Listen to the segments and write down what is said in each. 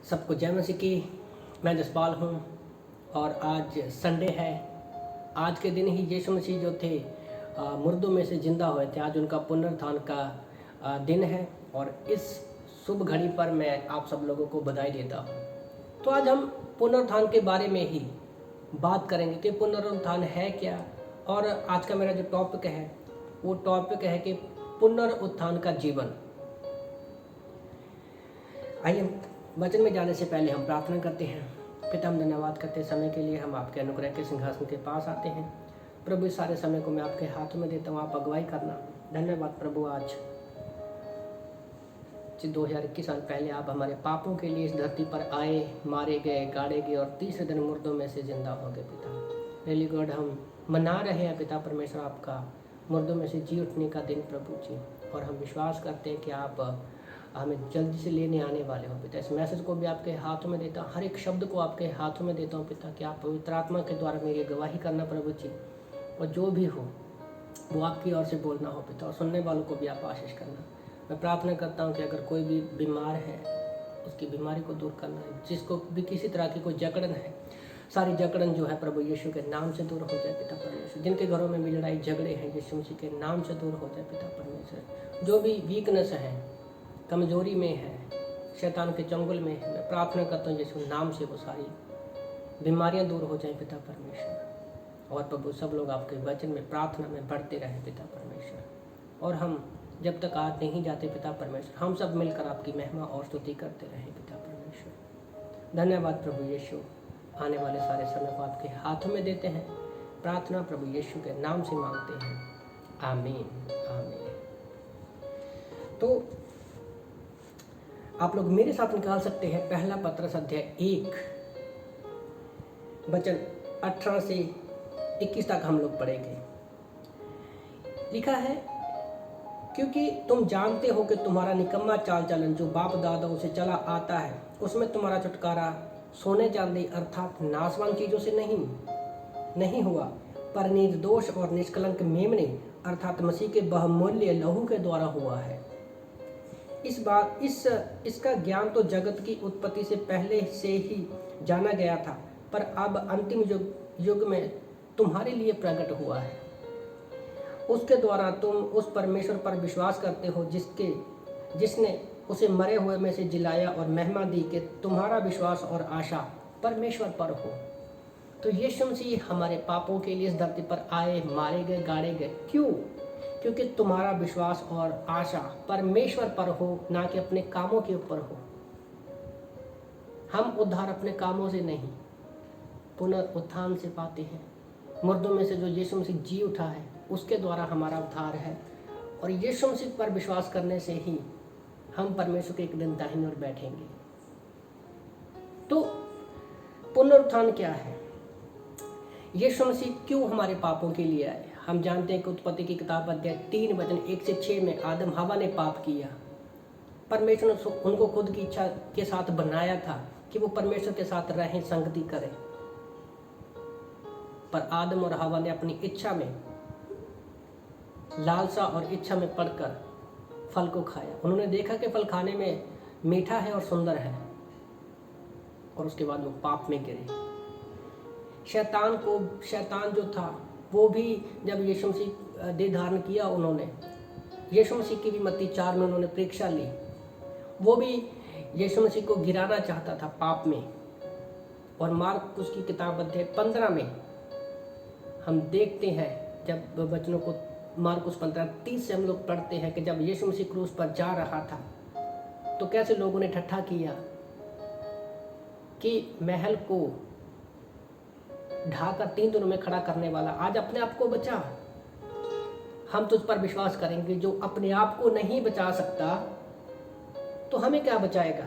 सबको जय मसीह की। मैं जसपाल हूँ और आज संडे है। आज के दिन ही यीशु मसीह जो थे मुर्दों में से जिंदा हुए थे। आज उनका पुनरुत्थान का दिन है और इस शुभ घड़ी पर मैं आप सब लोगों को बधाई देता हूँ। तो आज हम पुनरुत्थान के बारे में ही बात करेंगे कि पुनरुत्थान है क्या। और आज का मेरा जो टॉपिक है वो टॉपिक है कि पुनरुत्थान का जीवन। आइए वचन में जाने से पहले हम प्रार्थना करते हैं। पिता, हम धन्यवाद करते समय के लिए हम आपके अनुग्रह के सिंहासन के पास आते हैं। प्रभु, इस सारे समय को मैं आपके हाथों में देता हूँ, आप अगुवाई करना। धन्यवाद प्रभु, आज 2021 साल पहले आप हमारे पापों के लिए इस धरती पर आए, मारे गए, गाड़े गए और तीसरे दिन मुर्दों में से जिंदा हो गए। पिता रियली गॉड, हम मना रहे हैं पिता परमेश्वर आपका मुर्दों में से जी उठने का दिन प्रभु जी। और हम विश्वास करते हैं कि आप हमें जल्दी से लेने आने वाले हो पिता। इस मैसेज को भी आपके हाथों में देता हूँ, हर एक शब्द को आपके हाथों में देता हूँ पिता, कि आप पवित्र आत्मा के द्वारा मेरी गवाही करना प्रभु जी। और जो भी हो वो आपकी ओर से बोलना हो पिता, और सुनने वालों को भी आप आशीष करना। मैं प्रार्थना करता हूँ कि अगर कोई भी बीमार है उसकी बीमारी को दूर करना है, जिसको भी किसी तरह की कोई जकड़न है, सारी जकड़न जो है प्रभु यीशु के नाम से दूर हो जाए पिता परमेश्वर। जिनके घरों में भी लड़ाई झगड़े हैं यीशु मसीह के नाम से दूर हो जाए पिता परमेश्वर। जो भी वीकनेस है, कमजोरी में है, शैतान के चंगुल में है, मैं प्रार्थना करता हूँ यीशु नाम से वो सारी बीमारियां दूर हो जाएं पिता परमेश्वर। और प्रभु सब लोग आपके वचन में प्रार्थना में बढ़ते रहे पिता परमेश्वर। और हम जब तक आज नहीं जाते पिता परमेश्वर, हम सब मिलकर आपकी महिमा और स्तुति करते रहे पिता परमेश्वर। धन्यवाद प्रभु यीशु। आने वाले सारे समय को आपके हाथों में देते हैं। प्रार्थना प्रभु यीशु के नाम से मांगते हैं, आमीन आमीन। तो आप लोग मेरे साथ निकाल सकते हैं पहला पत्रस अध्याय 1 वचन 18 से 21 तक हम लोग पढ़ेंगे। लिखा है, क्योंकि तुम जानते हो कि तुम्हारा निकम्मा चाल चलन जो बाप दादाओं से चला आता है, उसमें तुम्हारा छुटकारा सोने चांदी अर्थात नाशवान चीजों से नहीं हुआ, पर निर्दोष और निष्कलंक मेमने अर्थात मसीह के बहुमूल्य लहू के द्वारा हुआ है। इसका ज्ञान तो जगत की उत्पत्ति से पहले से ही जाना गया था, पर अब अंतिम युग में तुम्हारे लिए प्रकट हुआ है। उसके द्वारा तुम उस परमेश्वर पर विश्वास करते हो जिसने उसे मरे हुए में से जिलाया और महिमा दी कि तुम्हारा विश्वास और आशा परमेश्वर पर हो। तो यीशु मसीह हमारे पापों के लिए इस धरती पर आए, मारे गए, गाड़े गए। क्यों? क्योंकि तुम्हारा विश्वास और आशा परमेश्वर पर हो, ना कि अपने कामों के ऊपर हो। हम उद्धार अपने कामों से नहीं, पुनरुत्थान से पाते हैं। मुर्दों में से जो यीशु मसीह जी उठा है उसके द्वारा हमारा उद्धार है। और यीशु मसीह पर विश्वास करने से ही हम परमेश्वर के एक दिन दाहिनी ओर बैठेंगे। तो पुनरुत्थान क्या है? यीशु मसीह क्यों हमारे पापों के लिए आए? हम जानते हैं कि उत्पत्ति की किताब अध्याय 3 वचन 1 से 6 में आदम हवा ने पाप किया। परमेश्वर ने उनको खुद की इच्छा के साथ बनाया था कि वो परमेश्वर के साथ रहें, संगति करें। पर आदम और हवा ने अपनी इच्छा में, लालसा और इच्छा में पड़कर फल को खाया। उन्होंने देखा कि फल खाने में मीठा है और सुंदर है, और उसके बाद वो पाप में गिरे। शैतान जो था वो भी जब यीशु मसीह देह धारण किया, उन्होंने यीशु मसीह की भी मत्ती 4 में उन्होंने परीक्षा ली। वो भी यीशु मसीह को गिराना चाहता था पाप में। और मार्कुस की किताब अध्याय 15 में हम देखते हैं, जब वचनों को मार्कुस 15:30 से हम लोग पढ़ते हैं कि जब यीशु मसीह क्रूस पर जा रहा था तो कैसे लोगों ने ठट्ठा किया कि महल को ढाकर 3 दिनों में खड़ा करने वाला, आज अपने आप को बचा। हम तुझ पर विश्वास करेंगे। जो अपने आप को नहीं बचा सकता तो हमें क्या बचाएगा?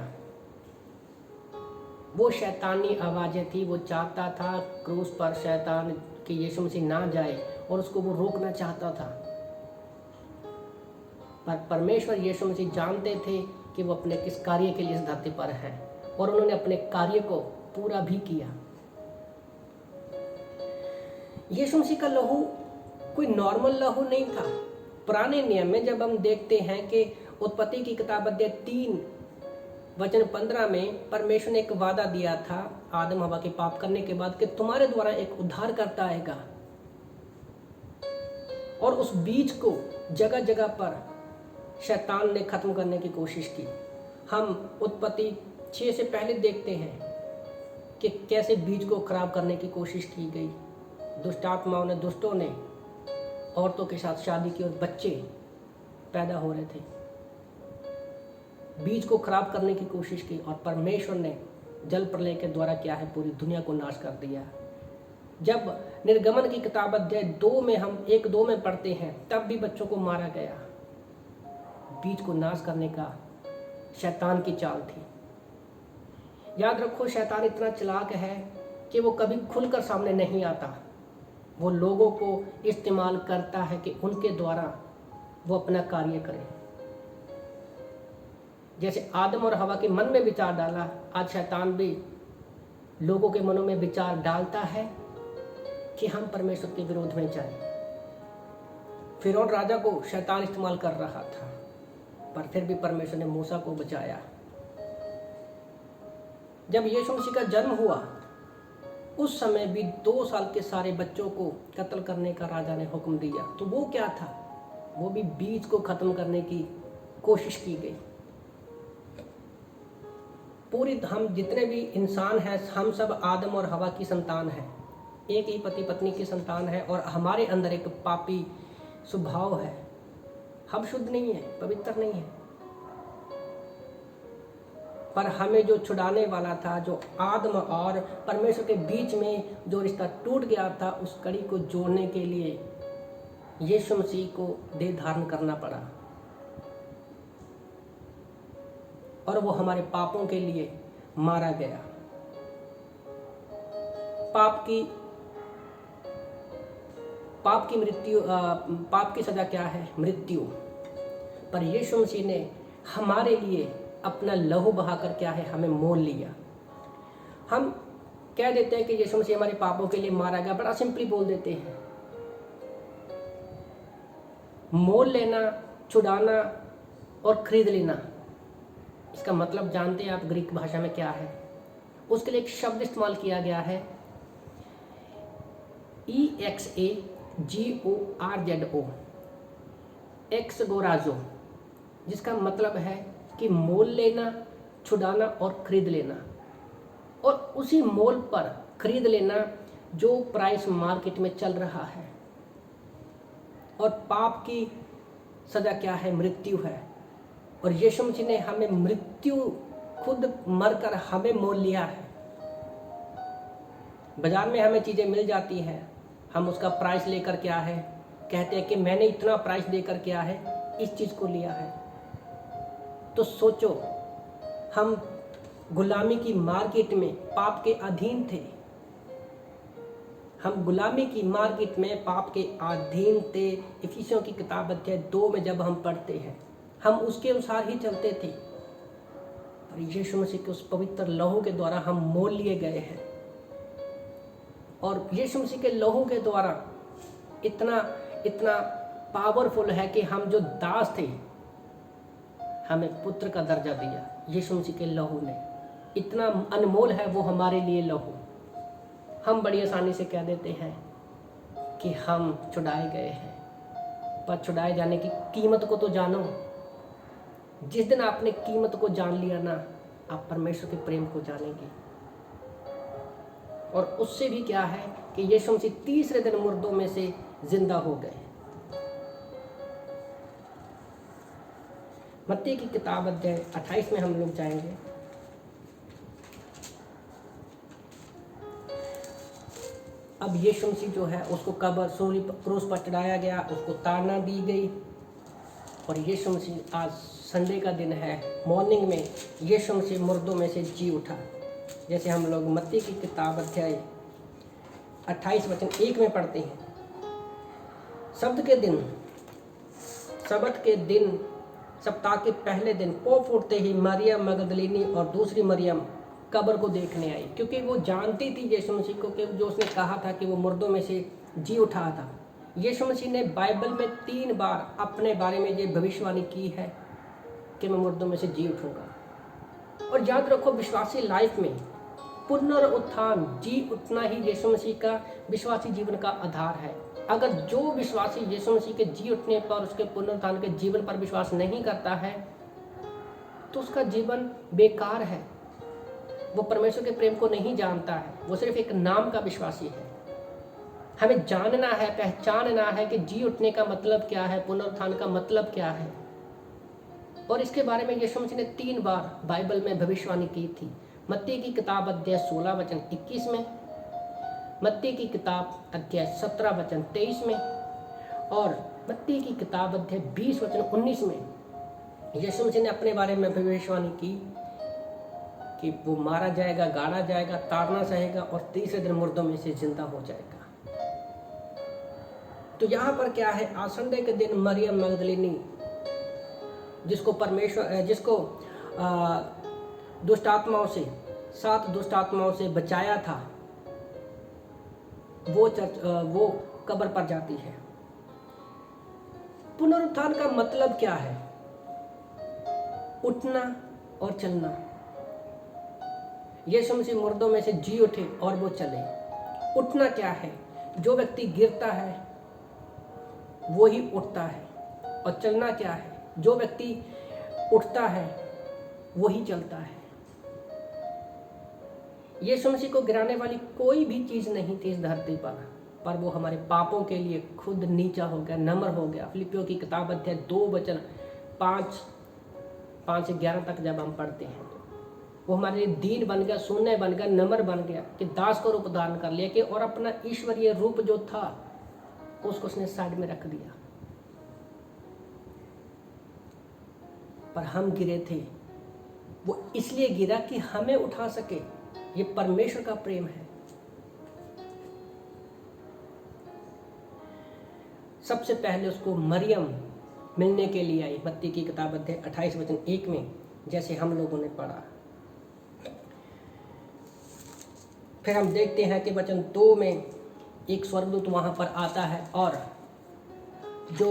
वो शैतानी आवाजें थी। वो चाहता था क्रूस पर शैतान कि यीशु मसीह ना जाए और उसको वो रोकना चाहता था। पर परमेश्वर यीशु मसीह जानते थे कि वो अपने किस कार्य के लिए इस धरती पर है, और उन्होंने अपने कार्य को पूरा भी किया। यीशु मसीह का लहू कोई नॉर्मल लहू नहीं था। पुराने नियम में जब हम देखते हैं कि उत्पत्ति की किताब अध्याय 3 वचन 15 में परमेश्वर ने एक वादा दिया था आदम हवा के पाप करने के बाद कि तुम्हारे द्वारा एक उद्धार करता आएगा, और उस बीज को जगह जगह पर शैतान ने खत्म करने की कोशिश की। हम उत्पत्ति 6 से पहले देखते हैं कि कैसे बीज को खराब करने की कोशिश की गई। दुष्ट आत्माओं ने, दुष्टों ने औरतों के साथ शादी की और बच्चे पैदा हो रहे थे। बीज को खराब करने की कोशिश की और परमेश्वर ने जल प्रलय के द्वारा क्या है, पूरी दुनिया को नाश कर दिया। जब निर्गमन की किताब अध्याय 2 में हम 1-2 में पढ़ते हैं, तब भी बच्चों को मारा गया। बीज को नाश करने का शैतान की चाल थी। याद रखो, शैतान इतना चालाक है कि वो कभी खुलकर सामने नहीं आता। वो लोगों को इस्तेमाल करता है कि उनके द्वारा वो अपना कार्य करे। जैसे आदम और हवा के मन में विचार डाला, आज शैतान भी लोगों के मनों में विचार डालता है कि हम परमेश्वर के विरोध में जाएं। फिरौन राजा को शैतान इस्तेमाल कर रहा था, पर फिर भी परमेश्वर ने मूसा को बचाया। जब यीशु मसीह का जन्म हुआ, उस समय भी 2 साल के सारे बच्चों को कत्ल करने का राजा ने हुक्म दिया। तो वो क्या था? वो भी बीज को खत्म करने की कोशिश की गई। पूरी हम जितने भी इंसान हैं, हम सब आदम और हवा की संतान हैं। एक ही पति पत्नी की संतान है और हमारे अंदर एक पापी स्वभाव है। हम शुद्ध नहीं है, पवित्र नहीं है, पर हमें जो छुड़ाने वाला था, जो आदम और परमेश्वर के बीच में जो रिश्ता टूट गया था, उस कड़ी को जोड़ने के लिए यीशु मसीह को देह धारण करना पड़ा, और वो हमारे पापों के लिए मारा गया। पाप की सजा क्या है? मृत्यु। पर यीशु मसीह ने हमारे लिए अपना लहू बहाकर क्या है, हमें मोल लिया। हम कह देते हैं कि यीशु मसीह हमारे पापों के लिए मारा गया, बड़ा सिंपली बोल देते हैं। मोल लेना, छुड़ाना और खरीद लेना, इसका मतलब जानते हैं आप ग्रीक भाषा में क्या है? उसके लिए एक शब्द इस्तेमाल किया गया है, EXAGORZO, एक्सगोराजो, जिसका मतलब है कि मोल लेना, छुड़ाना और खरीद लेना, और उसी मोल पर खरीद लेना जो प्राइस मार्केट में चल रहा है। और पाप की सजा क्या है? मृत्यु है। और यीशु मसीह ने हमें मृत्यु, खुद मरकर हमें मोल लिया है। बाजार में हमें चीज़ें मिल जाती हैं, हम उसका प्राइस लेकर क्या है, कहते हैं कि मैंने इतना प्राइस देकर क्या है, इस चीज़ को लिया है। तो सोचो, हम गुलामी की मार्केट में पाप के अधीन थे। हम गुलामी की मार्केट में पाप के अधीन थे। इफिसियों की किताब अध्याय 2 में जब हम पढ़ते हैं, हम उसके अनुसार ही चलते थे, पर यीशु मसीह के उस पवित्र लहू के द्वारा हम मोल लिए गए हैं। और यीशु मसीह के लहू के द्वारा इतना पावरफुल है कि हम जो दास थे, हमें पुत्र का दर्जा दिया। यीशु मसीह के लहू ने इतना अनमोल है वो हमारे लिए लहू। हम बड़ी आसानी से कह देते हैं कि हम छुड़ाए गए हैं, पर छुड़ाए जाने की कीमत को तो जानो। जिस दिन आपने कीमत को जान लिया ना, आप परमेश्वर के प्रेम को जानेंगे। और उससे भी क्या है कि यीशु मसीह तीसरे दिन मुर्दों में से जिंदा हो गए। मत्ती की किताब अध्याय 28 में हम लोग जाएंगे। अब यीशु मसीह जो है उसको कब्र, सूली, क्रूस पर चढ़ाया गया, उसको ताड़ना दी गई, और यीशु मसीह, आज संडे का दिन है, मॉर्निंग में यीशु मसीह मुर्दों में से जी उठा। जैसे हम लोग मत्ती की किताब अध्याय 28 वचन 1 में पढ़ते हैं, सब्त के दिन सप्ताह के पहले दिन पौ फूटते ही मरियम मगदलीनी और दूसरी मरियम कब्र को देखने आई, क्योंकि वो जानती थी यीशु मसीह को, कि जो उसने कहा था कि वो मुर्दों में से जी उठा था। यीशु मसीह ने बाइबल में 3 बार अपने बारे में ये भविष्यवाणी की है कि मैं मुर्दों में से जी उठूंगा। और याद रखो, विश्वासी लाइफ में पुनरुत्थान जी उठना ही यीशु मसीह का विश्वासी जीवन का आधार है। अगर जो विश्वासी यीशु मसीह के जी उठने पर, उसके पुनरुत्थान के जीवन पर विश्वास नहीं करता है, तो उसका जीवन बेकार है। वो परमेश्वर के प्रेम को नहीं जानता है, वो सिर्फ एक नाम का विश्वासी है। हमें जानना है, पहचानना है कि जी उठने का मतलब क्या है, पुनरुत्थान का मतलब क्या है। और इसके बारे में यीशु मसीह ने 3 बार बाइबल में भविष्यवाणी की थी। मत्ती की किताब अध्याय 16 वचन 21 में, मत्ती की किताब अध्याय 17 वचन 23 में, और मत्ती की किताब अध्याय 20 वचन 19 में यीशु मसीह ने अपने बारे में भविष्यवाणी की कि वो मारा जाएगा, गाड़ा जाएगा, ताड़ना सहेगा और तीसरे दिन मुर्दों में से जिंदा हो जाएगा। तो यहाँ पर क्या है, आज संडे के दिन मरियम मगदलिनी, जिसको दुष्ट आत्माओं से, 7 दुष्ट आत्माओं से बचाया था, वो कब्र पर जाती है। पुनरुत्थान का मतलब क्या है? उठना और चलना। यीशु मसीह मुर्दों में से जी उठे और वो चले। उठना क्या है? जो व्यक्ति गिरता है वो ही उठता है। और चलना क्या है? जो व्यक्ति उठता है वो ही चलता है। यीशु मसीह को गिराने वाली कोई भी चीज नहीं थी इस धरती पर वो हमारे पापों के लिए खुद नीचा हो गया, नम्र हो गया। फिलिपियों की किताब अध्याय 2 वचन 5 से 11 तक जब हम पढ़ते हैं, वो हमारे लिए दीन बन गया, शून्य बन गया, नम्र बन गया, कि दास को रूप धारण कर लिया, कि और अपना ईश्वरीय रूप जो था उसको उसने साइड में रख दिया। पर हम गिरे थे, वो इसलिए गिरा कि हमें उठा सके। ये परमेश्वर का प्रेम है। सबसे पहले उसको मरियम मिलने के लिए आई। मत्ती की किताब अध्याय 28 वचन 1 में, जैसे हम लोगों ने पढ़ा। फिर हम देखते हैं कि वचन 2 में एक स्वर्गदूत वहां पर आता है और जो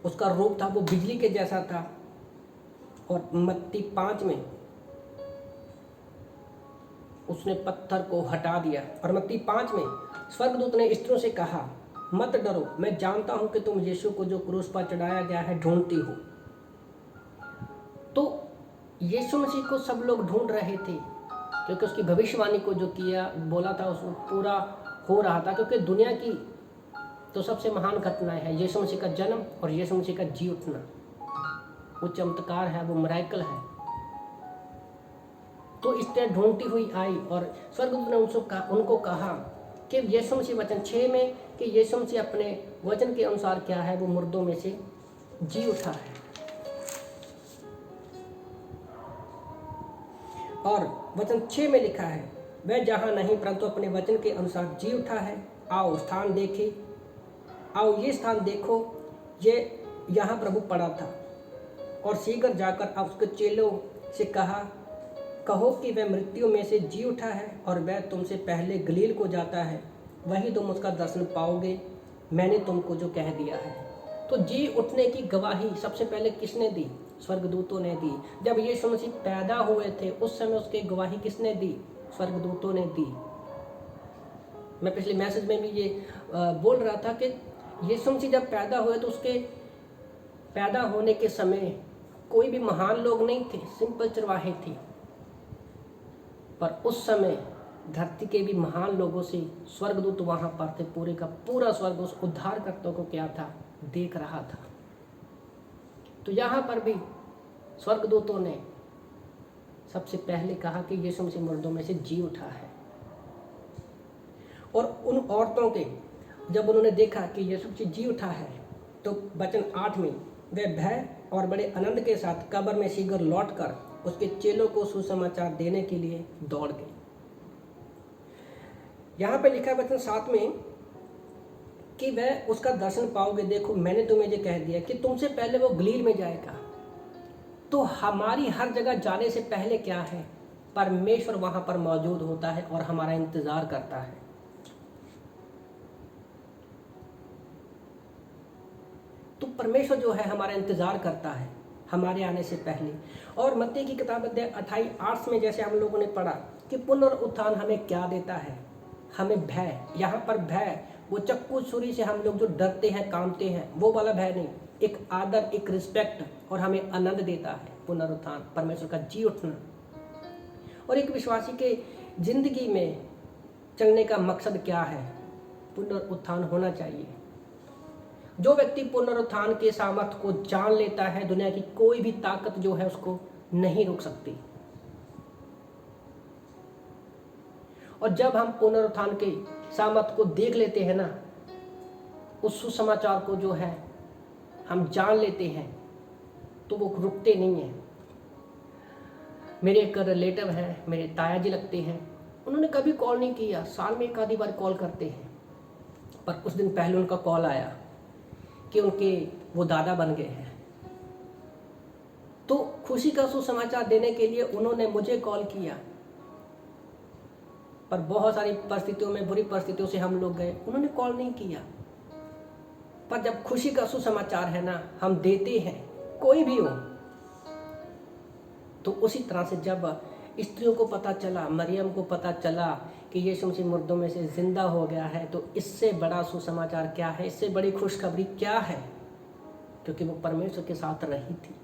उसका रूप था वो बिजली के जैसा था। और मत्ती 5 में उसने पत्थर को हटा दिया। और मत्ती 5 में स्वर्गदूत ने स्त्रियों से कहा, मत डरो, मैं जानता हूं कि तुम यीशु को जो क्रूस पर चढ़ाया गया है ढूंढती हो। तो यीशु मसीह को सब लोग ढूंढ रहे थे, क्योंकि उसकी भविष्यवाणी को जो किया बोला था उसको पूरा हो रहा था। क्योंकि दुनिया की तो सबसे महान घटनाएं है यीशु मसीह का जन्म और यीशु मसीह का जी उठना। वो चमत्कार है, वो मिरेकल है। तो इस तरह ढूंढती हुई आई और स्वर्गदूत ने उनको कहा कि यीशु मसीह वचन 6 में कि यीशु मसीह अपने वचन के अनुसार क्या है, वो मुर्दों में से जी उठा है। और वचन 6 में लिखा है, वह जहाँ नहीं परंतु अपने वचन के अनुसार जी उठा है। आओ ये स्थान देखो, ये यहाँ प्रभु पड़ा था। और शीघ्र जाकर अब उसके चेलों से कहो कि वह मृत्यु में से जी उठा है और वह तुमसे पहले गलील को जाता है, वही तुम उसका दर्शन पाओगे। मैंने तुमको जो कह दिया है। तो जी उठने की गवाही सबसे पहले किसने दी? स्वर्गदूतों ने दी। जब यीशु मसीह पैदा हुए थे उस समय उसकी गवाही किसने दी? स्वर्गदूतों ने दी। मैं पिछले मैसेज में भी ये बोल रहा था कि यीशु मसीह जब पैदा हुए तो उसके पैदा होने के समय कोई भी महान लोग नहीं थे, सिंपल चरवाहे थे। पर उस समय धरती के भी महान लोगों से स्वर्गदूत वहां पर थे। पूरे का पूरा स्वर्ग उस उद्धारकर्ता को क्या था? देख रहा था। तो यहाँ पर भी स्वर्गदूतों ने सबसे पहले कहा कि यीशु मसीह मुर्दों में से जी उठा है। और उन औरतों के जब उन्होंने देखा कि यीशु मसीह जी उठा है तो वचन 8 में वे भय और बड़े आनंद के साथ कब्र में शीघ्र लौटकर उसके चेलों को सुसमाचार देने के लिए दौड़ गए। यहाँ पे लिखा है वचन 7 में कि वह उसका दर्शन पाओगे। देखो मैंने तुम्हें ये कह दिया कि तुमसे पहले वो गलील में जाएगा। तो हमारी हर जगह जाने से पहले क्या है? परमेश्वर वहां पर मौजूद होता है और हमारा इंतजार करता है। तो परमेश्वर जो है हमारा इंतजार करता है। हमारे आने से पहले। और मत्ती की किताब अध्याय 28 में जैसे हम लोगों ने पढ़ा कि पुनरुत्थान हमें क्या देता है, हमें भय। यहाँ पर भय वो चक्कू छुरी से हम लोग जो डरते हैं, कांपते हैं, वो वाला भय नहीं, एक आदर, एक रिस्पेक्ट, और हमें आनंद देता है पुनरुत्थान, परमेश्वर का जी उठना। और एक विश्वासी के जिंदगी में चलने का मकसद क्या है? पुनरुत्थान होना चाहिए। जो व्यक्ति पुनरुत्थान के सामर्थ्य को जान लेता है, दुनिया की कोई भी ताकत जो है उसको नहीं रोक सकती। और जब हम पुनरुत्थान के सामर्थ्य को देख लेते हैं ना, उस सुसमाचार को जो है हम जान लेते हैं, तो वो रुकते नहीं हैं। मेरे एक रिलेटिव हैं, मेरे ताया जी लगते हैं, उन्होंने कभी कॉल नहीं किया, साल में एक आधी बार कॉल करते हैं। पर कुछ दिन पहले उनका कॉल आया कि उनके वो दादा बन गए हैं। तो खुशी का सुसमाचार देने के लिए उन्होंने मुझे कॉल किया, पर बहुत सारी परिस्थितियों में, बुरी परिस्थितियों से हम लोग गए, उन्होंने कॉल नहीं किया। पर जब खुशी का सुसमाचार है ना, हम देते हैं, कोई भी हो। तो उसी तरह से जब स्त्रियों को पता चला, मरियम को पता चला कि यीशु मसीह मुर्दों में से जिंदा हो गया है, तो इससे बड़ा सुसमाचार क्या है, इससे बड़ी खुशखबरी क्या है? क्योंकि वो परमेश्वर के साथ रही थी।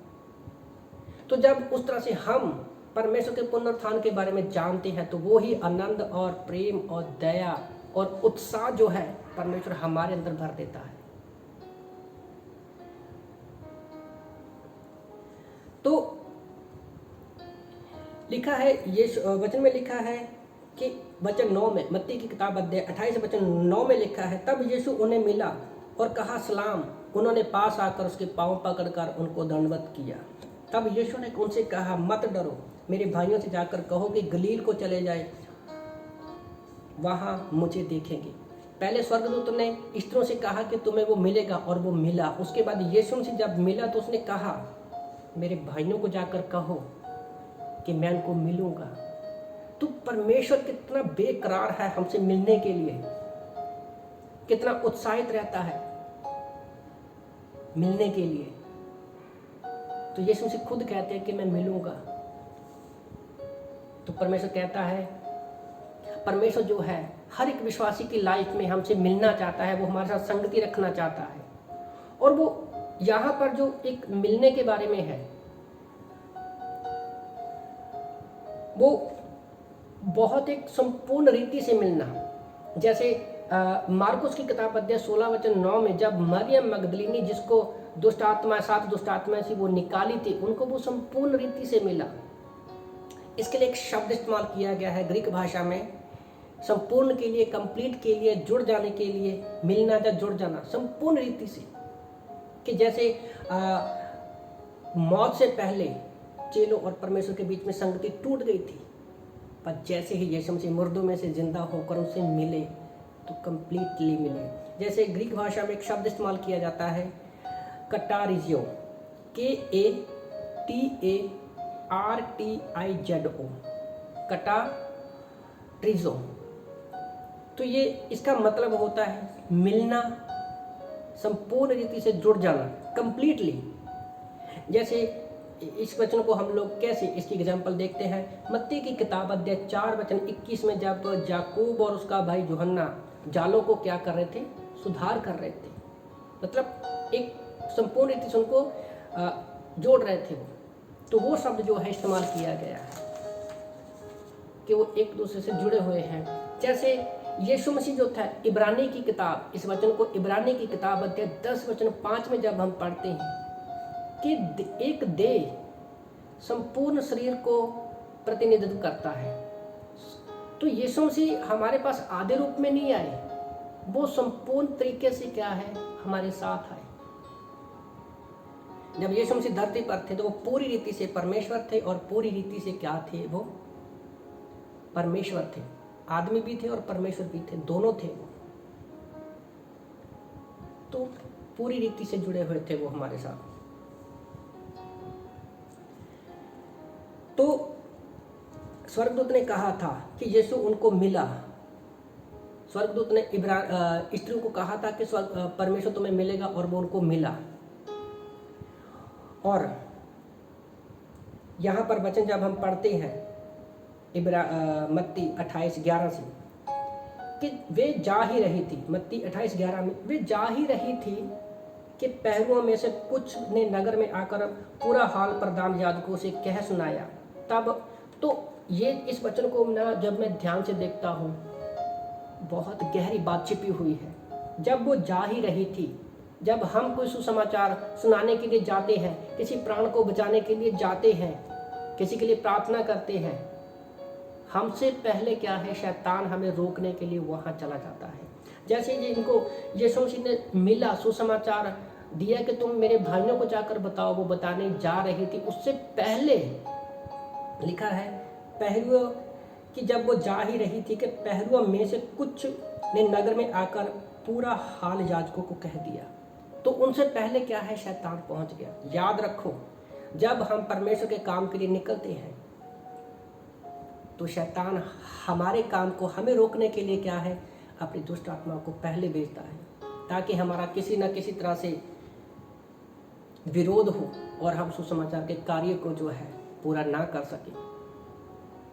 तो जब उस तरह से हम परमेश्वर के पुनरुत्थान के बारे में जानते हैं, तो वो ही आनंद और प्रेम और दया और उत्साह जो है परमेश्वर हमारे अंदर भर देता है। तो लिखा है, ये वचन में लिखा है कि वचन 9 में, मत्ती की किताब अध्याय 28 वचन 9 में लिखा है, तब यीशु उन्हें मिला और कहा सलाम। उन्होंने पास आकर उसके पांव पकड़कर उनको दंडवत किया। तब यीशु ने उनसे कहा, मत डरो, मेरे भाइयों से जाकर कहो कि गलील को चले जाए, वहां मुझे देखेंगे। पहले स्वर्गदूत ने स्त्रियों से कहा कि तुम्हें वो मिलेगा, और वो मिला। उसके बाद यीशु से जब मिला तो उसने कहा, मेरे भाइयों को जाकर कहो कि मैं उनको मिलूंगा। तो परमेश्वर कितना बेकरार है हमसे मिलने के लिए, कितना उत्साहित रहता है मिलने के लिए। तो यीशु से खुद कहते हैं कि मैं मिलूंगा। तो परमेश्वर कहता है, परमेश्वर जो है हर एक विश्वासी की लाइफ में हमसे मिलना चाहता है, वो हमारे साथ संगति रखना चाहता है। और वो यहाँ पर जो एक मिलने के बारे में है, वो बहुत एक संपूर्ण रीति से मिलना। जैसे मार्कुस की किताब अध्याय 16 वचन 9 में जब मरियम मगदलीनी, जिसको दुष्ट आत्मा, 7 दुष्ट आत्मा से वो निकाली थी, उनको वो संपूर्ण रीति से मिला। इसके लिए एक शब्द इस्तेमाल किया गया है ग्रीक भाषा में, संपूर्ण के लिए, कंप्लीट के लिए, जुड़ जाने के लिए, मिलना या जुड़ जाना संपूर्ण रीति से। कि जैसे मौत से पहले चेलों और परमेश्वर के बीच में संगति टूट गई थी, पर जैसे ही यीशु मसीह मुर्दों में से जिंदा होकर उनसे मिले तो कंप्लीटली मिले। जैसे ग्रीक भाषा में एक शब्द इस्तेमाल किया जाता है कटारिजो, KATARTIZO, कटारिजो। तो ये इसका मतलब होता है मिलना, संपूर्ण रीति से जुड़ जाना, कंप्लीटली। जैसे इस वचन को हम लोग कैसे, इसकी एग्जाम्पल देखते हैं मत्ती की किताब अध्याय 4 वचन 21 में, जब याकूब और उसका भाई यूहन्ना जालों को क्या कर रहे थे, सुधार कर रहे थे, मतलब एक संपूर्ण रीति से उनको जोड़ रहे थे। तो वो शब्द जो है इस्तेमाल किया गया है कि वो एक दूसरे से जुड़े हुए हैं। जैसे यीशु मसीह जो था, इब्रानी की किताब, इस वचन को इब्रानी की किताब अध्याय 10 वचन 5 में जब हम पढ़ते हैं कि एक देह संपूर्ण शरीर को प्रतिनिधित्व करता है, तो यीशु मसीह हमारे पास आधे रूप में नहीं आए, वो संपूर्ण तरीके से क्या है, हमारे साथ आए। जब यीशु मसीह धरती पर थे तो वो पूरी रीति से परमेश्वर थे, और पूरी रीति से क्या थे, वो परमेश्वर थे। आदमी भी थे और परमेश्वर भी थे, दोनों थे वो। तो पूरी रीति से जुड़े हुए थे वो हमारे साथ। तो स्वर्गदूत ने कहा था कि यीशु उनको मिला। स्वर्गदूत ने स्त्रियों को कहा था कि परमेश्वर तुम्हें मिलेगा, और वो उनको मिला। और यहाँ पर वचन जब हम पढ़ते हैं मत्ती 28:11 से, कि वे जा ही रही थी, मत्ती 28:11 में वे जा ही रही थी कि पहरुओं में से कुछ ने नगर में आकर पूरा हाल प्रधान याजकों से कह सुनाया। तब तो ये इस वचन को ना जब मैं ध्यान से देखता हूँ, बहुत गहरी बात छिपी हुई है। जब वो जा ही रही थी, जब हम कोई सुसमाचार सुनाने के लिए जाते हैं, किसी प्राण को बचाने के लिए जाते हैं, किसी के लिए प्रार्थना करते हैं, हमसे पहले क्या है, शैतान हमें रोकने के लिए वहाँ चला जाता है। जैसे इनको यीशु मसीह ने मिला, सुसमाचार दिया कि तुम मेरे भाइयों को जाकर बताओ, वो बताने जा रही थी, उससे पहले लिखा है पहरुओं कि जब वो जा ही रही थी कि पहरुओं में से कुछ ने नगर में आकर पूरा हाल याजकों को कह दिया। तो उनसे पहले क्या है, शैतान पहुंच गया। याद रखो, जब हम परमेश्वर के काम के लिए निकलते हैं तो शैतान हमारे काम को हमें रोकने के लिए क्या है, अपनी दुष्ट आत्मा को पहले भेजता है, ताकि हमारा किसी न किसी तरह से विरोध हो और हम सुसमाचार के कार्य को जो है पूरा ना कर सके।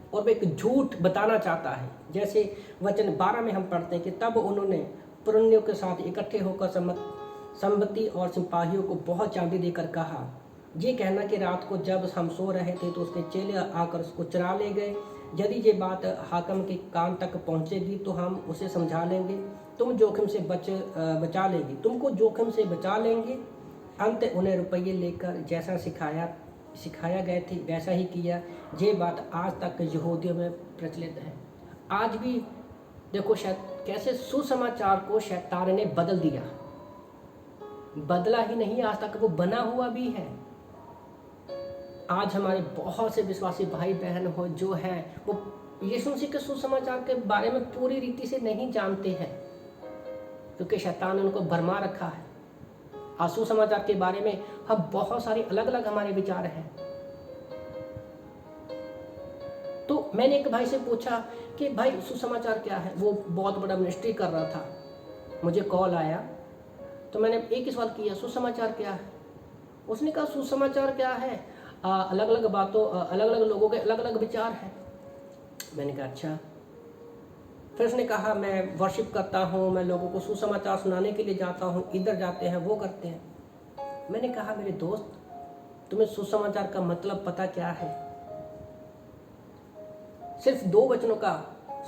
और वो एक झूठ बताना चाहता है। जैसे वचन 12 में हम पढ़ते हैं कि तब उन्होंने पुरनियों के साथ इकट्ठे होकर संपत्ति और सिपाहियों को बहुत चांदी देकर कहा, ये कहना कि रात को जब हम सो रहे थे तो उसके चेले आकर उसको चुरा ले गए। यदि ये बात हाकिम के कान तक पहुंचेगी तो हम उसे समझा लेंगे, तुम जोखिम से बचा लेंगे, तुमको जोखिम से बचा लेंगे। अंत उन्हें रुपये लेकर जैसा सिखाया गए थे वैसा ही किया। ये बात आज तक यहूदियों में प्रचलित है। आज भी देखो कैसे सुसमाचार को शैतान ने बदल दिया। बदला ही नहीं, आज तक वो बना हुआ भी है। आज हमारे बहुत से विश्वासी भाई बहन हो जो हैं वो यीशु मसीह के सुसमाचार के बारे में पूरी रीति से नहीं जानते हैं, क्योंकि शैतान ने उनको भरमा रखा है। आज सुसमाचार के बारे में हम बहुत सारी अलग अलग हमारे विचार हैं। तो मैंने एक भाई से पूछा कि भाई सुसमाचार क्या है। वो बहुत बड़ा मिनिस्ट्री कर रहा था, मुझे कॉल आया तो मैंने एक ही सवाल किया, सुसमाचार क्या है। उसने कहा सुसमाचार क्या है, अलग अलग बातों, अलग अलग लोगों के अलग अलग विचार हैं। मैंने कहा अच्छा। फिर उसने कहा मैं वर्शिप करता हूँ, मैं लोगों को सुसमाचार सुनाने के लिए जाता हूँ, इधर जाते हैं, वो करते हैं। मैंने कहा मेरे दोस्त, तुम्हें सुसमाचार का मतलब पता क्या है? सिर्फ 2 वचनों का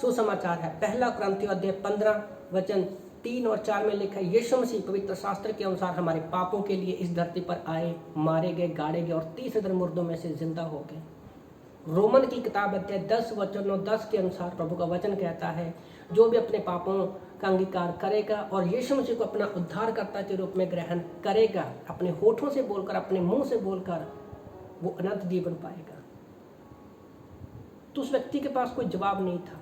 सुसमाचार है। पहला कुरिन्थियों अध्याय 15 वचन 3 और 4 में लिखा है, यीशु मसीह पवित्र शास्त्र के अनुसार हमारे पापों के लिए इस धरती पर आए, मारे गए, गाड़े गए और 30 दिन मुर्दों में से जिंदा हो गए। रोमन की किताब अध्याय 10 वचन 10 के अनुसार प्रभु का वचन कहता है, जो भी अपने पापों का अंगीकार करेगा और यीशु मसीह को अपना उद्धारकर्ता के रूप में ग्रहण करेगा, अपने होठों से बोलकर, अपने मुंह से बोलकर, वो अनंत जीवन पाएगा। तो उस व्यक्ति के पास कोई जवाब नहीं था,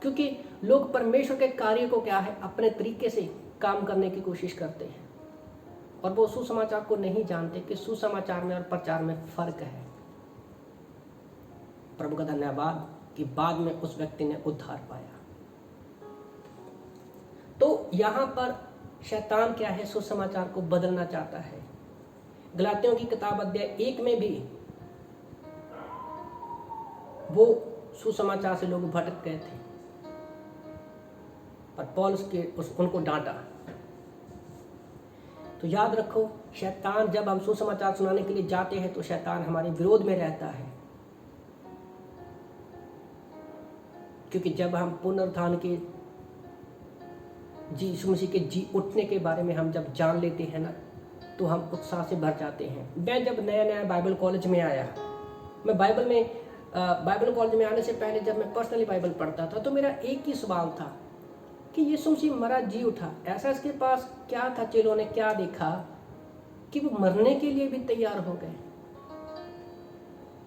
क्योंकि लोग परमेश्वर के कार्य को क्या है, अपने तरीके से काम करने की कोशिश करते हैं और वो सुसमाचार को नहीं जानते कि सुसमाचार में और प्रचार में फर्क है। प्रभु का धन्यवाद कि बाद में उस व्यक्ति ने उद्धार पाया। तो यहाँ पर शैतान क्या है, सुसमाचार को बदलना चाहता है। गलातियों की किताब अध्याय 1 में भी वो सुसमाचार से लोग भटक गए थे, पर पौलुस उनको डांटा। तो याद रखो, शैतान जब हम सुसमाचार सुनाने के लिए जाते हैं तो शैतान हमारे विरोध में रहता है, क्योंकि जब हम पुनरुत्थान के यीशु मसीह के जी उठने के बारे में हम जब जान लेते हैं ना, तो हम उत्साह से भर जाते हैं। मैं जब नया बाइबल कॉलेज में आया, मैं बाइबल कॉलेज में आने से पहले जब मैं पर्सनली बाइबल पढ़ता था तो मेरा एक ही सवाल था कि यीशु मसीह मरा जी उठा, ऐसा इसके पास क्या था? चेलों ने क्या देखा कि वो मरने के लिए भी तैयार हो गए?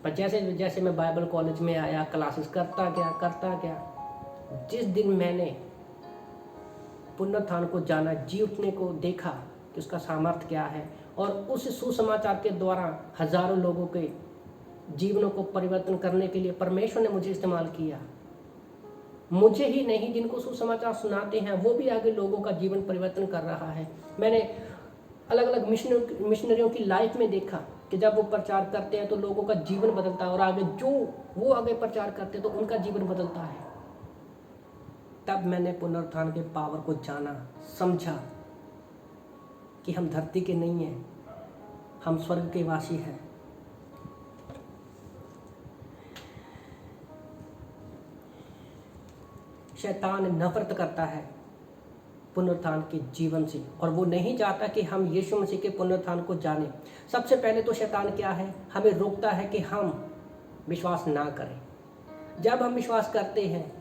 पर जैसे जैसे मैं बाइबल कॉलेज में आया, क्लासेस करता गया, जिस दिन मैंने पुनरुत्थान को जाना, जी उठने को देखा कि उसका सामर्थ्य क्या है, और उस सुसमाचार के द्वारा हजारों लोगों के जीवनों को परिवर्तन करने के लिए परमेश्वर ने मुझे इस्तेमाल किया। मुझे ही नहीं, जिनको सुसमाचार सुनाते हैं वो भी आगे लोगों का जीवन परिवर्तन कर रहा है। मैंने अलग अलग मिशनरियों की लाइफ में देखा कि जब वो प्रचार करते हैं तो लोगों का जीवन बदलता है, और आगे जो वो आगे प्रचार करते हैं तो उनका जीवन बदलता है। तब मैंने पुनरुत्थान के पावर को जाना, समझा कि हम धरती के नहीं हैं, हम स्वर्ग के वासी हैं। शैतान नफरत करता है पुनरुत्थान के जीवन से, और वो नहीं चाहता कि हम यीशु मसीह के पुनरुत्थान को जानें। सबसे पहले तो शैतान क्या है, हमें रोकता है कि हम विश्वास ना करें। जब हम विश्वास करते हैं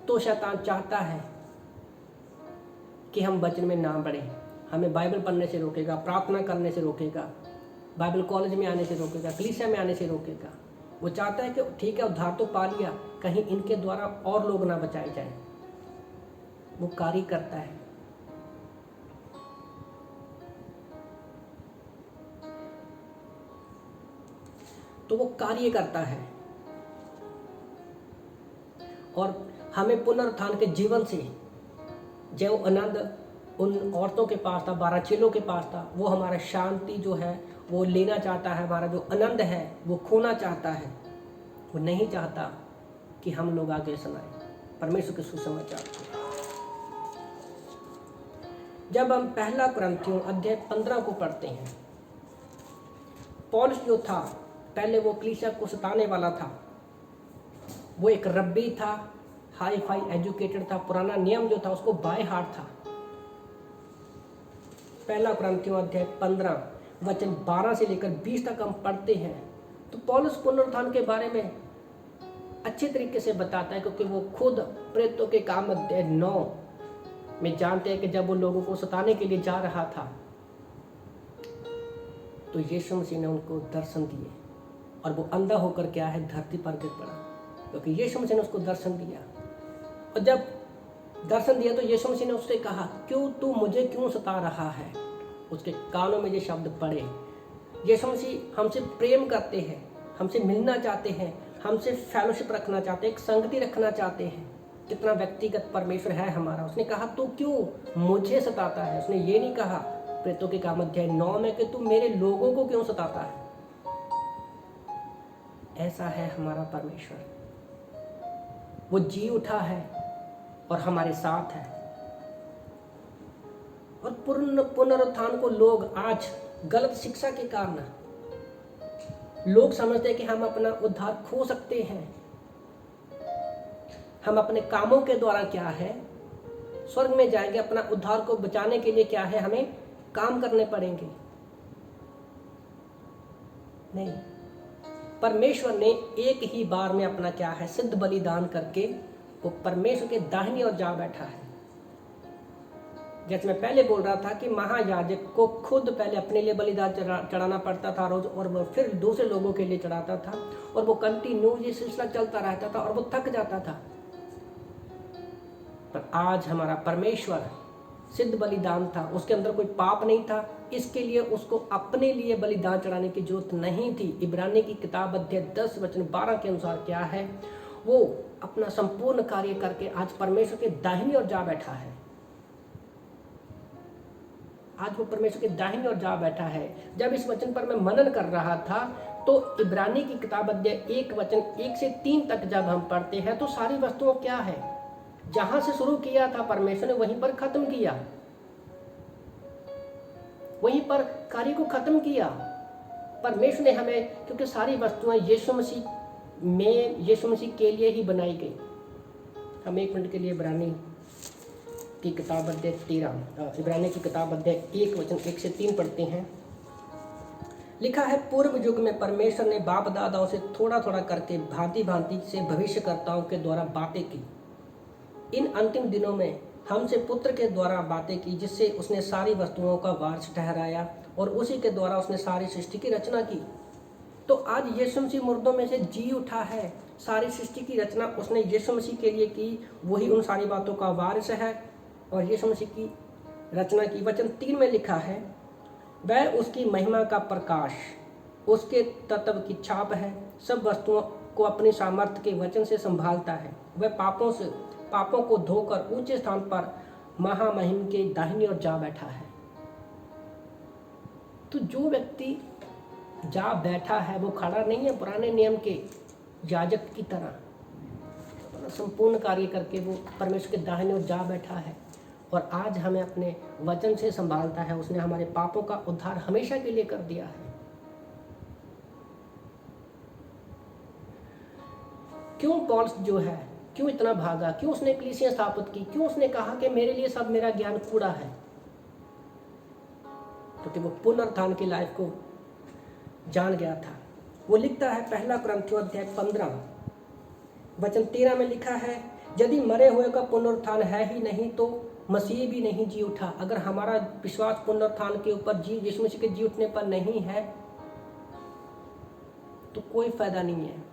तो शैतान चाहता है कि हम वचन में ना बढ़ें, हमें बाइबल पढ़ने से रोकेगा, प्रार्थना करने से रोकेगा, बाइबल कॉलेज में आने से रोकेगा, कलीसिया में आने से रोकेगा। वो चाहता है कि ठीक है उद्धार तो पा लिया, कहीं इनके द्वारा और लोग ना बचाए जाएं। वो कार्य करता है। तो वो कार्य करता है और हमें पुनरुत्थान के जीवन से जो आनंद उन औरतों के पास था, 12 चेलों के पास था, वो हमारा शांति जो है वो लेना चाहता है, हमारा जो आनंद है वो खोना चाहता है। वो नहीं चाहता कि हम लोग आगे सुनाएं परमेश्वर के सुसमाचार को। जब हम पहला कुरिन्थियों अध्याय 15 को पढ़ते हैं, पौलुस जो था पहले वो कलीसिया को सताने वाला था, वो एक रब्बी था, हाई फाई एजुकेटेड था, पुराना नियम जो था उसको बाय हार्ट था। पहला कुरिन्थियों अध्याय 15 वचन 12 से लेकर 20 तक हम पढ़ते हैं तो पौलुस पुनरुत्थान के बारे में अच्छे तरीके से बताता है, क्योंकि वो खुद प्रेरितों के काम अध्याय 9 में जानते हैं कि जब वो लोगों को सताने के लिए जा रहा था तो यीशु मसीह ने उनको दर्शन दिए और वो अंधा होकर क्या है धरती पर गिर पड़ा, क्योंकि यीशु मसीह ने उसको दर्शन दिया। और जब दर्शन दिया तो यीशु मसीह ने उससे कहा, क्यों तू मुझे क्यों सता रहा है। उसके कानों में ये शब्द पड़े। यीशु मसीह हमसे प्रेम करते हैं, हमसे मिलना चाहते हैं, हमसे फेलोशिप रखना चाहते हैं, एक संगति रखना चाहते हैं। कितना व्यक्तिगत परमेश्वर है हमारा। उसने कहा तू क्यों मुझे सताता है। उसने ये नहीं कहा प्रेरितों के काम अध्याय 9 में कि तू मेरे लोगों को क्यों सताता है। ऐसा है हमारा परमेश्वर। वो जी उठा है और हमारे साथ है। और पुनरुत्थान को लोग आज गलत शिक्षा के कारण लोग समझते हैं कि हम अपना उद्धार खो सकते हैं, हम अपने कामों के द्वारा क्या है स्वर्ग में जाएंगे। अपना उद्धार को बचाने के लिए क्या है हमें काम करने पड़ेंगे। नहीं, परमेश्वर ने एक ही बार में अपना क्या है सिद्ध बलिदान करके वो परमेश्वर के दाहिनी ओर जा बैठा है। जैसे मैं पहले बोल रहा था कि महायाजक को खुद पहले अपने लिए बलिदान चढ़ाना पड़ता था रोज, और वो फिर दूसरे लोगों के लिए चढ़ाता था, और वो कंटिन्यू ये सिलसिला चलता रहता था और वो थक जाता था। पर आज हमारा परमेश्वर सिद्ध बलिदान था, उसके अंदर कोई पाप नहीं था, इसके लिए उसको अपने लिए बलिदान चढ़ाने की जरूरत नहीं थी। इब्रानी की किताब अध्याय 10 वचन 12 के अनुसार क्या है, वो अपना संपूर्ण कार्य करके आज परमेश्वर के दाहिनी ओर जा बैठा है। आज वो परमेश्वर के दाहिनी ओर जा बैठा है। जब इस वचन पर मैं मनन कर रहा था तो इब्रानी की किताब अध्याय 1 वचन 1 से 3 तक जब हम पढ़ते हैं तो सारी वस्तुओं क्या है, जहां से शुरू किया था परमेश्वर ने वहीं पर खत्म किया, वहीं पर कार्य को खत्म किया। परमेश्वर ने हमें, क्योंकि सारी वस्तुएं यीशु मसीह के लिए ही बनाई गई। हम 1 मिनट के लिए इब्रानी की किताब अध्याय 13 इब्रानी की किताब अध्याय 1 वचन 1 से 3 पढ़ते हैं। लिखा है, पूर्व युग में परमेश्वर ने बाप दादाओं से थोड़ा थोड़ा करके भांति भांति से भविष्यकर्ताओं के द्वारा बातें की। इन अंतिम दिनों में हमसे पुत्र के द्वारा बातें की, जिससे उसने सारी वस्तुओं का वारिस ठहराया और उसी के द्वारा उसने सारी सृष्टि की रचना की। तो आज यीशु मसीह मुर्दों में से जी उठा है। सारी सृष्टि की रचना उसने यीशु मसीह के लिए की, वही उन सारी बातों का वारिस है और यीशु मसीह की रचना की। वचन 3 में लिखा है, वह उसकी महिमा का प्रकाश, उसके तत्व की छाप है, सब वस्तुओं को अपनी सामर्थ्य के वचन से संभालता है। वह पापों को धोकर ऊंचे स्थान पर महामहिम के दाहिनी ओर जा बैठा है। तो जो व्यक्ति जा बैठा है वो खड़ा नहीं है, पुराने नियम के याजक की तरह संपूर्ण कार्य करके वो परमेश्वर के दाहिने ओर जा बैठा है और आज हमें अपने वचन से संभालता है। उसने हमारे पापों का उद्धार हमेशा के लिए कर दिया है। क्यों पॉल जो है, क्यों इतना भागा, क्यों उसने कलीसिया स्थापित की, क्यों उसने कहा कि मेरे लिए सब मेरा ज्ञान कूड़ा है? क्योंकि वो पुनरुत्थान की लाइफ को जान गया था। वो लिखता है पहला कुरिन्थियों अध्याय 15 वचन 13 में लिखा है, यदि मरे हुए का पुनरुत्थान है ही नहीं तो मसीह भी नहीं जी उठा। अगर हमारा विश्वास पुनरुत्थान के ऊपर यीशु मसीह के जी उठने पर नहीं है तो कोई फायदा नहीं है।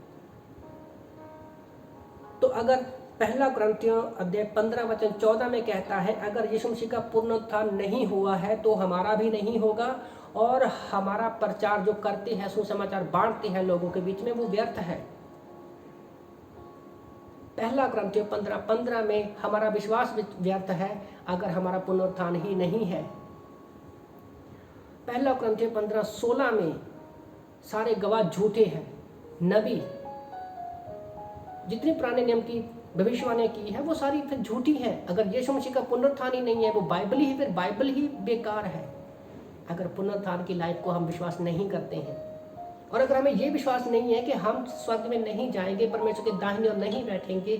तो अगर पहला कुरिन्थियों अध्याय 15 वचन 14 में कहता है, अगर यीशु मसीह का पुनरुत्थान नहीं हुआ है तो हमारा भी नहीं होगा और हमारा प्रचार जो करते हैं, सुसमाचार बांटते हैं लोगों के बीच में, वो व्यर्थ है। पहला कुरिन्थियों 15 में हमारा विश्वास व्यर्थ है अगर हमारा पुनरुत्थान ही नहीं है। पहला कुरिन्थियों 15:16 में सारे गवाह झूठे हैं। नबी जितनी पुराने नियम की भविष्यवाणी की है वो सारी फिर झूठी है। अगर यीशु मसीह का पुनरुत्थान ही नहीं है, वो बाइबल ही, फिर बाइबल ही बेकार है। अगर पुनरुत्थान की लाइफ को हम विश्वास नहीं करते हैं और अगर हमें ये विश्वास नहीं है कि हम स्वर्ग में नहीं जाएंगे, परमेश्वर के दाहिने ओर नहीं बैठेंगे,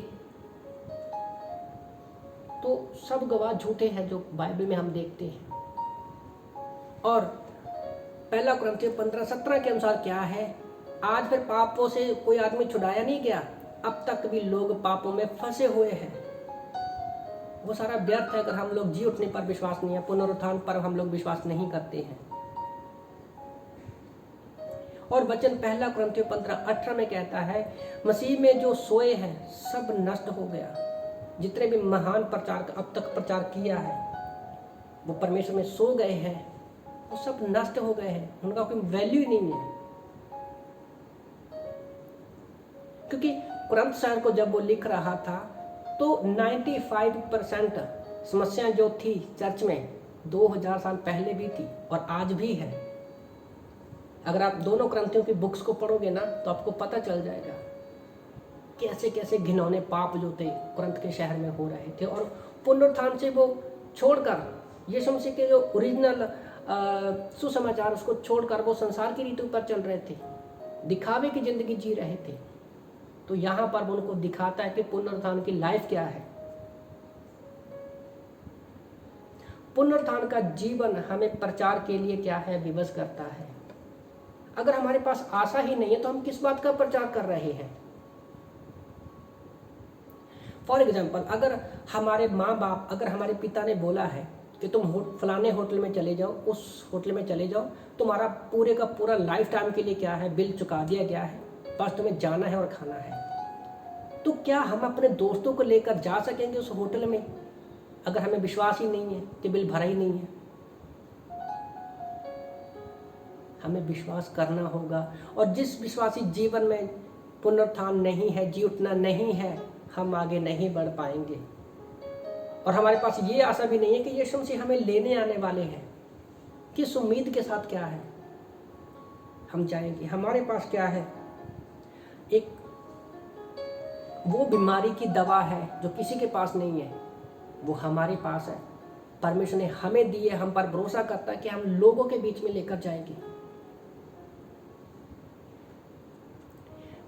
तो सब गवाह झूठे हैं जो बाइबल में हम देखते हैं। और पहला कुरिन्थियों 15:17 के अनुसार क्या है, आज फिर पापों से कोई आदमी छुड़ाया नहीं गया, अब तक भी लोग पापों में फंसे हुए हैं। वो सारा व्यर्थ है अगर हम लोग जी उठने पर विश्वास नहीं है, पुनरुत्थान पर हम लोग विश्वास नहीं करते हैं। और वचन पहला कुरिन्थियों 15:18 में कहता है, मसीह में जो सोए हैं सब नष्ट हो गया। जितने भी महान प्रचार अब तक प्रचार किया है वो परमेश्वर में सो गए हैं, वो सब नष्ट हो गए हैं, उनका कोई वैल्यू ही नहीं है। क्योंकि कुरिन्थ शहर को जब वो लिख रहा था तो 95% समस्याएं जो थी चर्च में 2000 साल पहले भी थी और आज भी है। अगर आप दोनों कुरिन्थियों की बुक्स को पढ़ोगे ना तो आपको पता चल जाएगा कैसे कैसे घिनौने पाप जो थे कुरिन्थ के शहर में हो रहे थे। और पुनरुत्थान से वो छोड़कर यीशु मसीह के जो ओरिजिनल सुसमाचार उसको छोड़कर वो संसार की रीतों पर चल रहे थे, दिखावे की जिंदगी जी रहे थे। तो यहाँ पर वो उनको दिखाता है कि पुनरुत्थान की लाइफ क्या है। पुनरुत्थान का जीवन हमें प्रचार के लिए क्या है, विवश करता है। अगर हमारे पास आशा ही नहीं है तो हम किस बात का प्रचार कर रहे हैं? फॉर एग्जाम्पल, अगर हमारे माँ बाप, अगर हमारे पिता ने बोला है कि तुम फलाने होटल में चले जाओ, उस होटल में चले जाओ, तुम्हारा पूरे का पूरा लाइफ टाइम के लिए क्या है, बिल चुका दिया गया है, बस तुम्हें जाना है और खाना है, तो क्या हम अपने दोस्तों को लेकर जा सकेंगे उस होटल में अगर हमें विश्वास ही नहीं है कि बिल भरा ही नहीं है? हमें विश्वास करना होगा। और जिस विश्वासी जीवन में पुनरुत्थान नहीं है, जी उठना नहीं है, हम आगे नहीं बढ़ पाएंगे। और हमारे पास ये आशा भी नहीं है कि यीशु मसीह हमें लेने आने वाले हैं। किस उम्मीद के साथ क्या है हम जाएंगे? हमारे पास क्या है? एक वो बीमारी की दवा है जो किसी के पास नहीं है, वो हमारे पास है। परमेश्वर ने हमें दी है, हम पर भरोसा करता है कि हम लोगों के बीच में लेकर जाएंगे।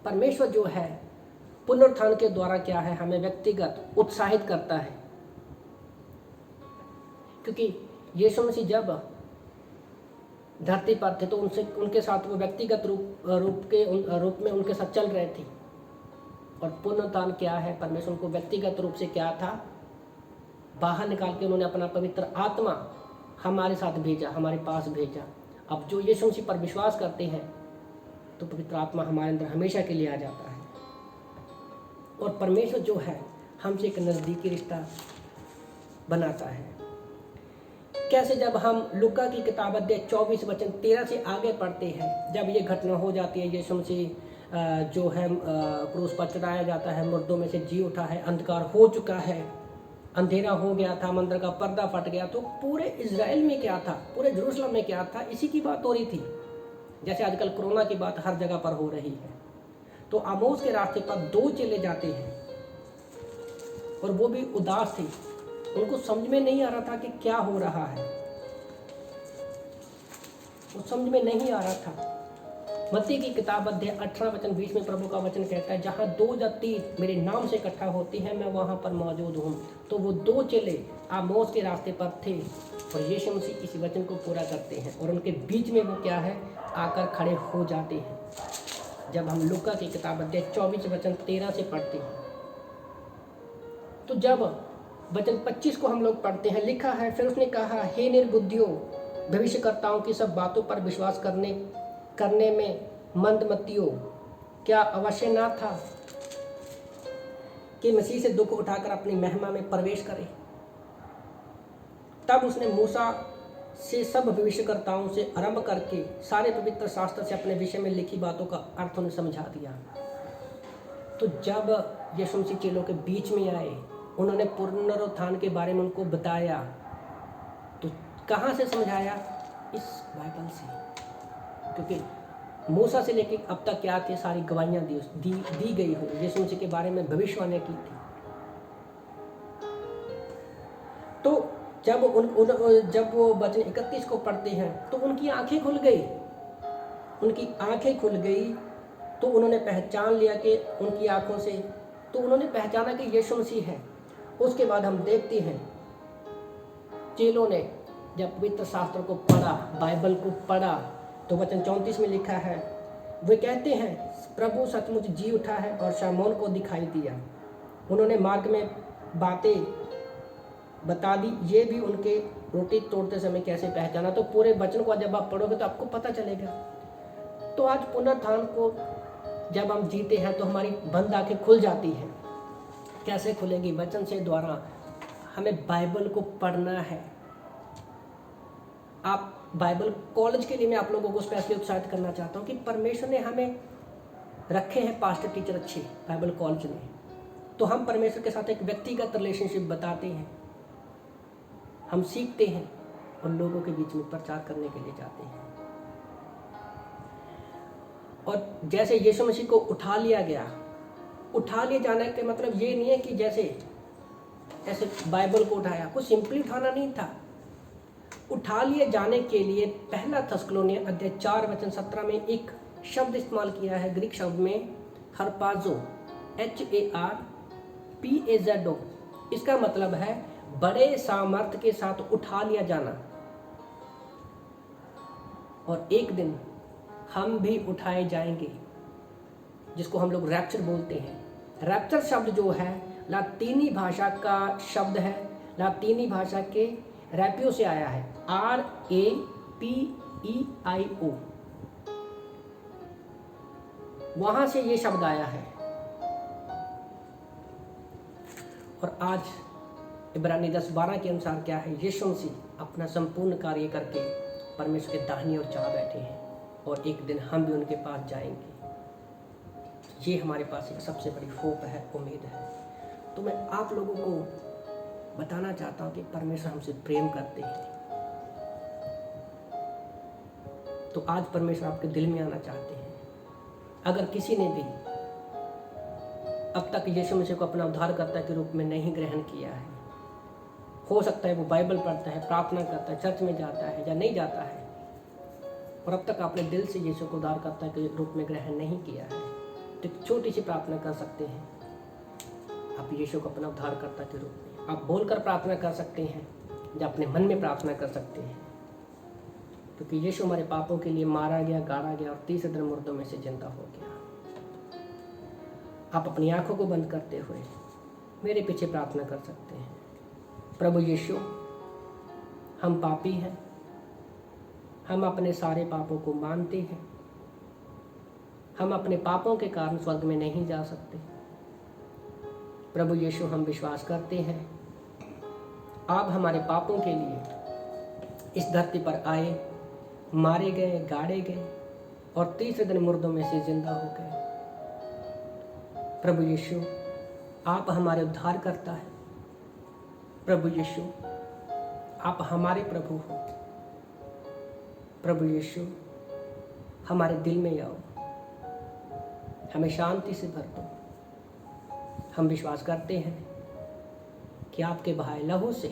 परमेश्वर जो है पुनरुत्थान के द्वारा क्या है, हमें व्यक्तिगत उत्साहित करता है। क्योंकि यीशु मसीह जब धरती पर थे तो उनके साथ वो व्यक्तिगत रूप में उनके साथ चल रहे थे। और पुनरुत्थान क्या है, परमेश्वर उनको व्यक्तिगत रूप से क्या था, बाहर निकाल के उन्होंने अपना पवित्र आत्मा हमारे साथ भेजा, हमारे पास भेजा। अब जो यीशु मसीह पर विश्वास करते हैं तो पवित्र आत्मा हमारे अंदर हमेशा के लिए आ जाता है। और परमेश्वर जो है हमसे एक नज़दीकी रिश्ता बनाता है। कैसे? जब हम लूका की किताब अध्याय 24 वचन 13 से आगे पढ़ते हैं, जब ये घटना हो जाती है, यीशु मसीह जो है क्रूस पर चढ़ाया जाता है, मुर्दों में से जी उठा है, अंधकार हो चुका है, अंधेरा हो गया था, मंदिर का पर्दा फट गया, तो पूरे इजराइल में क्या था, पूरे यरूशलेम में क्या था, इसी की बात हो रही थी। जैसे आजकल कोरोना की बात हर जगह पर हो रही है। तो आमोस के रास्ते पर 2 चेले जाते हैं और वो भी उदास थे। उनको समझ में नहीं आ रहा था कि क्या हो रहा है, वो समझ में नहीं आ रहा था। मत्ती की किताब अध्याय 18 वचन 20 में प्रभु का वचन कहता है, जहाँ 2 या 3 मेरे नाम से इकट्ठा होती हैं, मैं वहाँ पर मौजूद हूँ। तो वो 2 चेले आमोस के रास्ते पर थे और यीशु मसीह इस वचन को पूरा करते हैं और उनके बीच में वो क्या है, आकर खड़े हो जाते हैं। जब हम लूका की किताब अध्याय 24 वचन 13 से पढ़ते हैं, तो जब वचन 25 को हम लोग पढ़ते हैं, लिखा है, फिर उसने कहा, हे निर्बुद्धियों, भविष्यकर्ताओं की सब बातों पर विश्वास करने में मंदमतियों, क्या अवश्य ना था कि मसीह से दुख उठाकर अपनी महिमा में प्रवेश करे। तब उसने मूसा से सब भविष्यकर्ताओं से आरंभ करके सारे पवित्र शास्त्र से अपने विषय में लिखी बातों का अर्थ उन्हें समझा दिया। तो जब यीशु मसीह चेलों के बीच में आए, उन्होंने पुनरुत्थान के बारे में उनको बताया। तो कहाँ से समझाया? इस बाइबल से, क्योंकि मूसा से लेकर अब तक क्या थे, सारी गवाहियाँ दी गई हो, यीशु मसीह के बारे में भविष्यवाणी की थी। तो जब वो वचन 31 को पढ़ते हैं तो उनकी आंखें खुल गई। उनकी आंखें खुल गई तो उन्होंने पहचान लिया कि उनकी आंखों से, तो उन्होंने पहचाना कि यीशु मसीह है। उसके बाद हम देखते हैं चेलों ने जब पवित्र शास्त्र को पढ़ा, बाइबल को पढ़ा, तो वचन 34 में लिखा है, वे कहते हैं, प्रभु सचमुच जी उठा है और शमौन को दिखाई दिया। उन्होंने मार्ग में बातें बता दी, ये भी उनके रोटी तोड़ते समय कैसे पहचाना। तो पूरे वचन को जब आप पढ़ोगे तो आपको पता चलेगा। तो आज पुनरुत्थान को जब हम जीते हैं तो हमारी बंद आंखें खुल जाती हैं। कैसे खुलेंगी? वचन से द्वारा। हमें बाइबल को पढ़ना है। आप बाइबल कॉलेज के लिए मैं आप लोगों को स्पेशली उत्साहित करना चाहता हूँ कि परमेश्वर ने हमें रखे हैं पास्टर टीचर अच्छे बाइबल कॉलेज में, तो हम परमेश्वर के साथ एक व्यक्तिगत रिलेशनशिप बताते हैं, हम सीखते हैं और लोगों के बीच में प्रचार करने के लिए जाते हैं। और जैसे यीशु मसीह को उठा लिया गया, उठा लिए जाने के मतलब ये नहीं है कि जैसे ऐसे बाइबल को उठाया, कुछ सिंपली उठाना नहीं था। उठा लिए जाने के लिए पहला थस्सलुनीय अध्याय 4 वचन 17 में एक शब्द इस्तेमाल किया है, ग्रीक शब्द में हरपाजो, HARPAZO। इसका मतलब है बड़े सामर्थ्य के साथ उठा लिया जाना। और एक दिन हम भी उठाए जाएंगे, जिसको हम लोग रैप्चर बोलते हैं। रैप्चर शब्द जो है लातीनी भाषा का शब्द है, लातीनी भाषा के रैपियो से आया है, RAPEIO, वहां से ये शब्द आया है। और आज इब्रानी 10:12 के अनुसार क्या है, यीशु मसीह अपना संपूर्ण कार्य करके परमेश्वर के दाहिनी ओर जा बैठे हैं और एक दिन हम भी उनके पास जाएंगे। ये हमारे पास एक सबसे बड़ी होप है, उम्मीद है। तो मैं आप लोगों को बताना चाहता हूँ कि परमेश्वर हमसे प्रेम करते हैं। तो आज परमेश्वर आपके दिल में आना चाहते हैं। अगर किसी ने भी अब तक यीशु मसीह को अपना उद्धारकर्ता के रूप में नहीं ग्रहण किया है, हो सकता है वो बाइबल पढ़ता है, प्रार्थना करता है, चर्च में जाता है या नहीं जाता है, और अब तक आपने दिल से यीशु को उद्धारकर्ता के रूप में ग्रहण नहीं किया है, तो एक छोटी सी प्रार्थना कर सकते हैं। आप यीशु को अपना उद्धारकर्ता के रूप में आप बोलकर प्रार्थना कर सकते हैं या अपने मन में प्रार्थना कर सकते हैं, क्योंकि यीशु हमारे पापों के लिए मारा गया, गाड़ा गया और तीसरे दिन मुर्दों में से जिंदा हो गया। आप अपनी आंखों को बंद करते हुए मेरे पीछे प्रार्थना कर सकते हैं। प्रभु यीशु, हम पापी हैं, हम अपने सारे पापों को मानते हैं, हम अपने पापों के कारण स्वर्ग में नहीं जा सकते। प्रभु यीशु, हम विश्वास करते हैं आप हमारे पापों के लिए इस धरती पर आए, मारे गए, गाड़े गए और तीसरे दिन मुर्दों में से जिंदा हो गए। प्रभु यीशु, आप हमारे उद्धारकर्ता हैं। प्रभु यीशु, आप हमारे प्रभु हो। प्रभु यीशु, हमारे दिल में आओ, हमें शांति से भर दो। हम विश्वास करते हैं कि आपके बहाए लहू से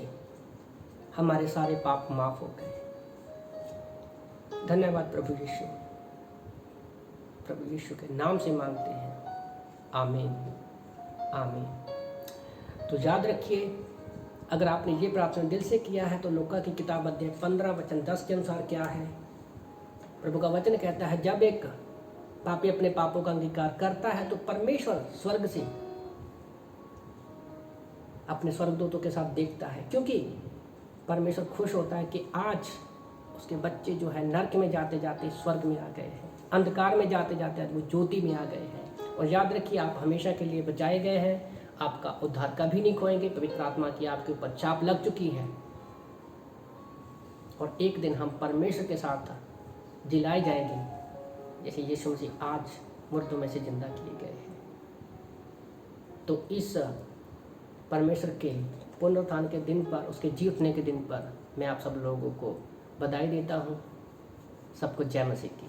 हमारे सारे पाप माफ हो गए। धन्यवाद प्रभु यीशु, प्रभु यीशु के नाम से मांगते हैं, आमीन आमीन। तो याद रखिए, अगर आपने ये प्रार्थना दिल से किया है तो लूका की किताब अध्याय 15 वचन 10 के अनुसार क्या है? प्रभु का वचन कहता है, जब एक पापी अपने पापों का अंगीकार करता है तो परमेश्वर स्वर्ग से अपने स्वर्गदूतों के साथ देखता है, क्योंकि परमेश्वर खुश होता है कि आज उसके बच्चे जो है नरक में जाते जाते स्वर्ग में आ गए हैं, अंधकार में जाते जाते वो ज्योति में आ गए हैं। और याद रखिए, आप हमेशा के लिए बचाए गए हैं, आपका उद्धार कभी नहीं खोएंगे। पवित्र आत्मा की आपके ऊपर छाप लग चुकी है और एक दिन हम परमेश्वर के साथ जिलाए जाएंगे, जैसे यीशु मसीह आज मुर्दों में से जिंदा किए गए हैं। तो इस परमेश्वर के पुनरुत्थान के दिन पर, उसके जी उठने के दिन पर मैं आप सब लोगों को बधाई देता हूँ। सबको जय मसीह की।